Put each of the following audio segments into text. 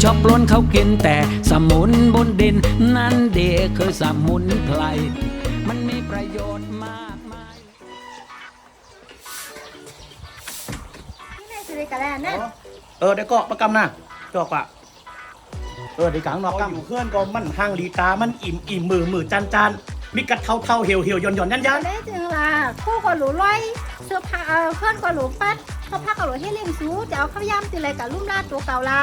ชอบปล้นเขากินแต่สมุนบนดินนั่นเด็กคือสมุนไพรมันมีประโยชน์มากมายนี่ไงสิริกันแล้วนะ เดี๋ยวก็ประกำนะจอกปะเดี๋ยวกลางนอกอยู่เพื่อนก็มันห่างลีตามันอิ่มมือจานมีกัดเท่าเหี่ยวย่อนยันได้จึงล่ะคู่ก็หลูร้อยเสื้อผ้าเพื่อนก็หลูปัดเขาพักก็หลูให้เลี้ยงซูจะเอาข้าวยำติเลยกับลุ่มลาดตัวเก่าล่ะ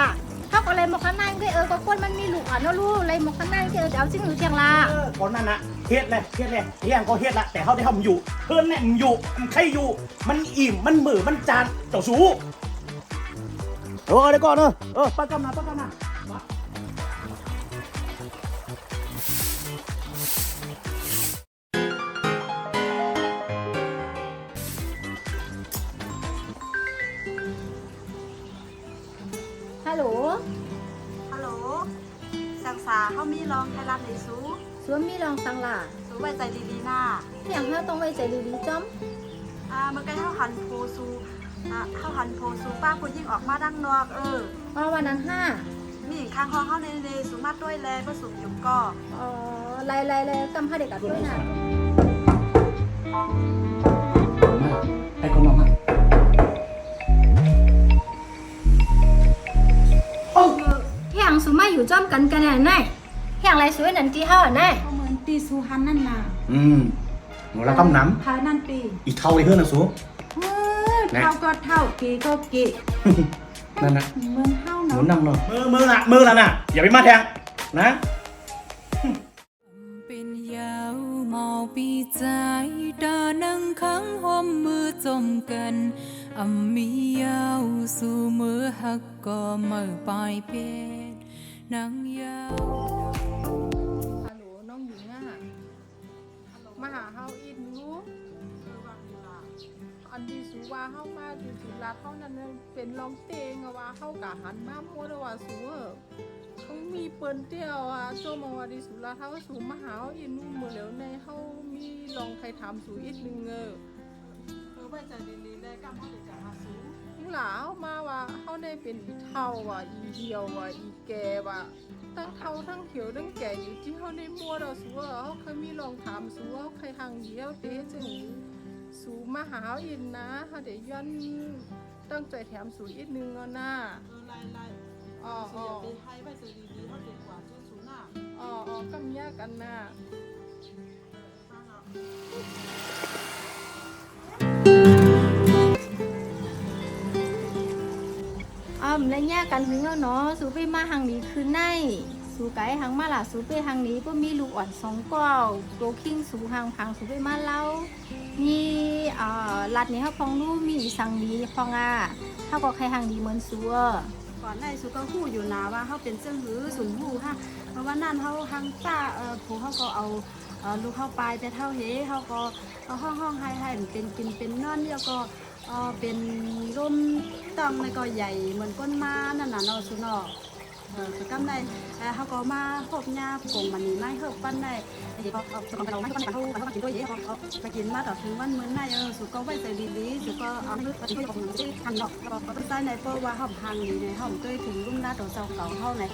เขาก็เลยหมกข้างในก็ก็คนมันมีลูกอ่ะเนาะลูกเลยหมกข้างในก็จะเอาจิ้งหรือเชียงล่ะก่อนนั้นนะเฮ็ดเลยเฮียงก็เฮ็ดละแต่เขาได้ทำอยู่เพื่อนเนี่ยมันอยู่มันใครอยู่มันอิ่มมันมือมันจานเจ้าสูเดี๋ยวก่อนประกำนะฮัลโหลสังสาเขามีลองไทยรัฐในซู สวมมีลองสังล่ะซูไว้ใจดีๆหน้าอย่างเราต้องไว้ใจดีๆจ้อมมันก็เท่าหันโพซูป้าผู้ยิ่งออกมาดังนอกวันนั้นมีข้างห้องเข้าในสูมาด้วยแลก็สูงอยู่ก็ไล่กำให้เด็กกับด้วยน่ะไอ้คนมาแห่งสูมาอยู่จ้อมกันแน่แน่แห่งไรสวยนันที่เฮาแน่เหมือนตีสูฮันนั่นน่ะหนูละกำน้ำพานั่นปีอีเท่าไอ้เพื่อนนะสูเท่าก็เท่ากีก็กีนั่นนะเหมือนเท่าเนาะหมุนนำเนาะมือละน่ะอย่าไปมาแทงนะเป็นยาวเมาปีใจดานังขังหอมมือจมกันมียาวสู่มือหักก็มือปลายเป็ดนางยาวฮัลโหลน้องหญิงมาหาเฮาอีกรู้อันที่สูว่าเฮามาอยู่สุราเท่านั้นเป็นลองเตงว่าเฮากะหันมามัวแล้วว่าสูเขามีเปิ้นเตี้ยวโจมว่าดิสุราเฮาสูมาหาเฮาอีกนู่นมื้อแล้วในเฮามีลองใครถามสูอีกนึงไว้ใจดีๆได้กำเขาเด็กกับมาสูหลาเฮามาว่าเฮาได้เป็นอีเท่าว่าอีเหี่ยวว่าอีแก่ว่าทั้งเท่าทั้งเหี่ยวทั้งแก่อยู่ที่เฮาได้มัวแล้วสูเฮาเคยมีลองถามสูเฮาใครทางเดียวเด้จังสูมาหาอินนะเฮาได้ย้อนตั้งใจแถมสูอีกนึงเอาหน้าไล่ไปให้ไว้ใจดีๆเฮาเด็กกว่าเจ้าสูหน้ากำยากันหน้าแล้วแยกกันถึงแล้วเนาะสูไปมาทางนี้คือในสูไก่ทางมาล่ะสูไปทางนี้ก็มีลูกอ่อน2ก้าวโตคิงสูทางพังสูไปมาเล่านี่ลัดนี้เขาพองรู้มีสังดีพองเท่ากับใครทางดีเหมือนสูก่อนในสูก็ฮู้อยู่นะว่าเขาเป็นเจ้าหือสุนฮู้เพราะว่านั่นเขาทางป้าผู้เขาก็เอาลูกเข้าไปแต่เท่าเฮเขาก็เอาห้องให้เป็นกินเป็นนอนแล้วก็เป็นร่มตั้งในก็ใหญ่เหมือนก้นมานั่นน่ะเนาะสุนอสุกำได้เขาก็มาพบญาปงมันนี่ไม่เฮิบปั้นได้เขาสุกำเราไม่ปั้นเขากินด้วยเยอะเขาไปกินมาต่อถึงวันเหมือนในสุก็ไว้ใจดีๆสุก็เอาไปกินด้วยของที่ทางนอกก็ใต้ในเพราะว่าห้องทางนี้ในห้องด้วยถึงรุ่มหน้าตัวเจ้าเก่าเขาใน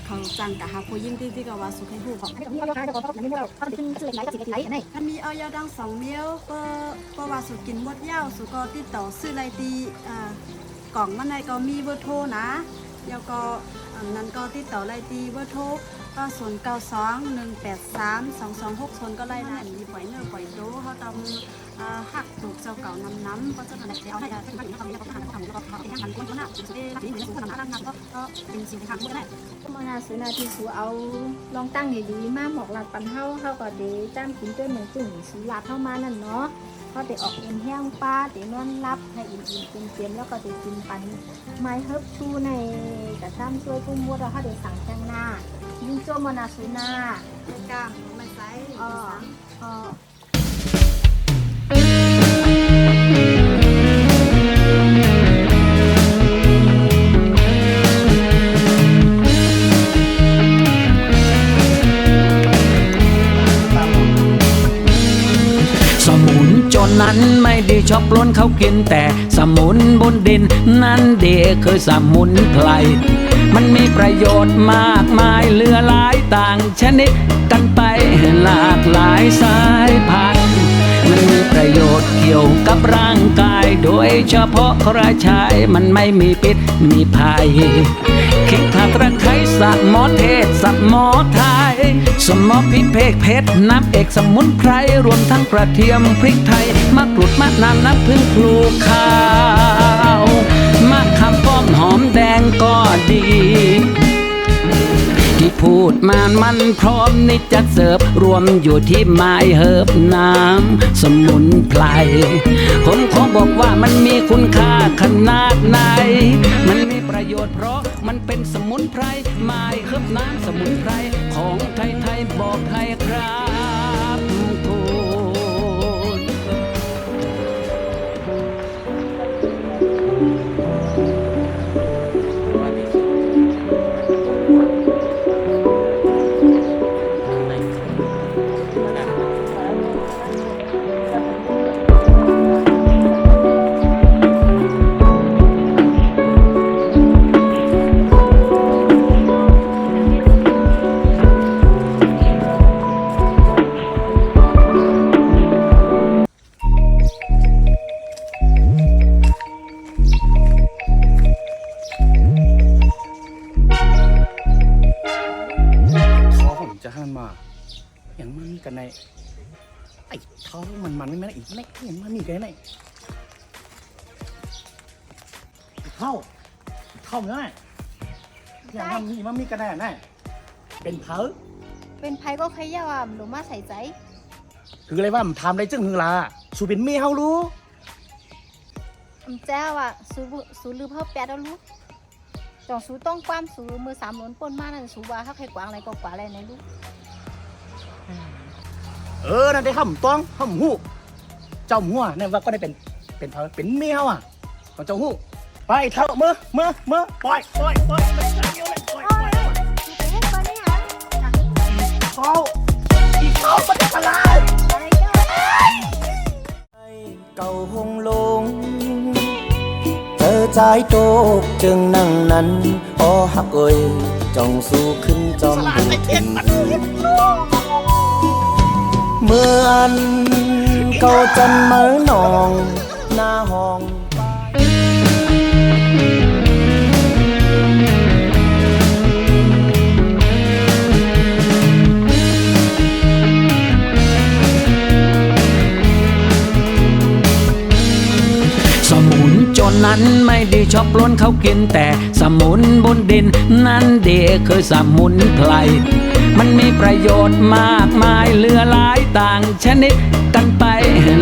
เขาจังกับหาผู้ยิ่งที่ก็ว่าสุให้ผู้ของมีออยดัง2 เมียวก็ว่าสุกินหมดยาวสุก็ติดต่อซื้อไรตีกล่องมันในก็มีเบอร์โทรนะแล้วก็นั้นก็ติดต่อไล่ตีเบอร์โทรก็0921832260ก็ไล่ได้มีปล่อยเนื้อปล่อยโตเขาต้องหักถูกเจ้าเก่านำก็จะนั่นแหละเอาให้ที่บ้านเขาทำแล้วก็ทำกันคนหน้าสุดเด้นี่เหมือนสุขภาพร่างกายก็เป็นสิ่งที่ทำได้มานาสุนาที่สูเอาลองตั้งดีๆมาหมอกหลัดปันเฮาก็เดจ้ามกินด้วยหมูจุ่มสูลาเข้ามานั่นเนาะเขาได้ออกเงินแห้งป้าได้นอนรับให้อิ่มๆเต็มๆแล้วก็ได้กินปันไม้เฮิบชูในกระซ้ำช่วยกุ้งมัวเราเขาได้สั่งแจ้งหน้ายิ่งโจมานาสุนาก้ามไม่ใส่สมุนจน นั้นไม่ได้ชอบล้นเขากินแต่สมุนบนดินนั้นเด็กคือสมุนไพรมันมีประโยชน์มากมายเหลือหลายต่างชนิดกันไปหลากหลายสายพันธุ์มันมีประโยชน์เกี่ยวกับร่างกายโดยเฉพาะกระชายมันไม่มีพิษมีภัยขิงข่าตะไคร้สับหมอเทศสับหมอไทยสมอพริกเพกเพชรน้ำเอกสมุนไพรรวมทั้งกระเทียมพริกไทยมะกรูดมะนาวน้ำผึ้งพลูข้าวมะขามป้อมหอมแดงก็ดีที่พูดมามันพร้อมนี่จะเสิร์ฟรวมอยู่ที่ไม้เฮิบน้ำสมุนไพรผมขอบอกว่ามันมีคุณค่าขนาดไหนมันมีประโยชน์เพราะมันเป็นสมุนไพรไม้เฮิบน้ำสมุนไพรของไทยๆบอกให้ครับคุณ ท้อผมจะให้มันมาอย่างมันมีกันในไอ้ท้อมันไม่แม่นอีกไม่อย่างมันมีกันในเข้าไม่ได้อย่างมันมีกันในไหนเป็นเผอ เป็นไผก็ใครย่าว่าหนูมาใส่ใจ คืออะไรว่ามันทำได้จึงหึงลาสูเป็นเมียเฮารู้ แจ้ว่าสูลือเพิ่มแปดแล้วลูกจองสูต้องความสูมือสามหนุนปนมานั่นสูว่าเขาเคยกวางอะไรก็กว่าอะไรในลูก นั่นได้ห้ำต้องห้ำหูเจ้าหัวนั่นว่าก็ได้เป็นเผอเป็นเมียเฮาอ่ะของเจ้าหูไปเท่ามือปล่อยไม่ใช่เกี่ยวเลยปล่อยเขาอีกเข้ามันจะทลาย เก่าหงลงเจอใจโตกจึงนั่งนั้นพอหักเอ่ยจ้องสู้ขึ้นจอมดูถึงเมื่ออันเก่าจันเหมือนนองหน้าห้อง สมุนจนนั้นไม่ได้ชอบล้นเขากินแต่สมุนบนดินนั้นเด็กคือสมุนไพรมันมีประโยชน์มากมายเหลือหลายต่างชนิดกันไป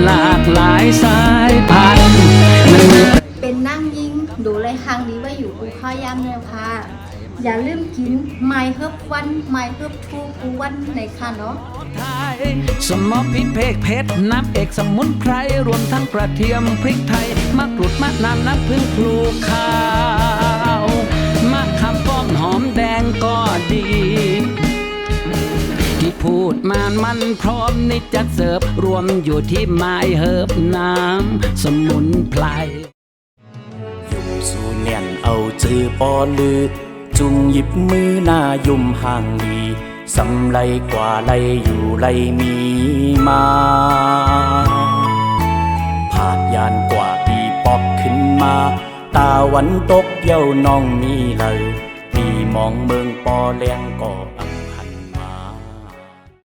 หลากหลายสายพันธุ์มันมี เป็นนั่งยิงดูเลยครั้งนี้ว่าอยู่กูข้อยำเนี่ยค่ะอย่าลืมกินไม้เฮิบวันไม้เฮิบทูกูวันในค่ะเนาะ สมอพริกเพกเพชรน้ำเอกสมุนไพรรวมทั้งกระเทียมพริกไทยมะกรูดมะนาวน้ำผึ้งพลูข้าวมะขามป้อมหอมแดงก็ดีที่พูดมามันพร้อมนี่จะเสิร์ฟรวมอยู่ที่ไม้เฮิบน้ำสมุนไพร ยุ่มสู่เนียนเอาจือปอลือจุงหยิบมือหน้ายุ่มห่างดีสำไรกว่าไรอยู่ไรมีมาผาดยานกว่าปีปอกขึ้นมาตาวันตกเย้าน้องมีเลยปีมองเมืองปอแรงก่ออัง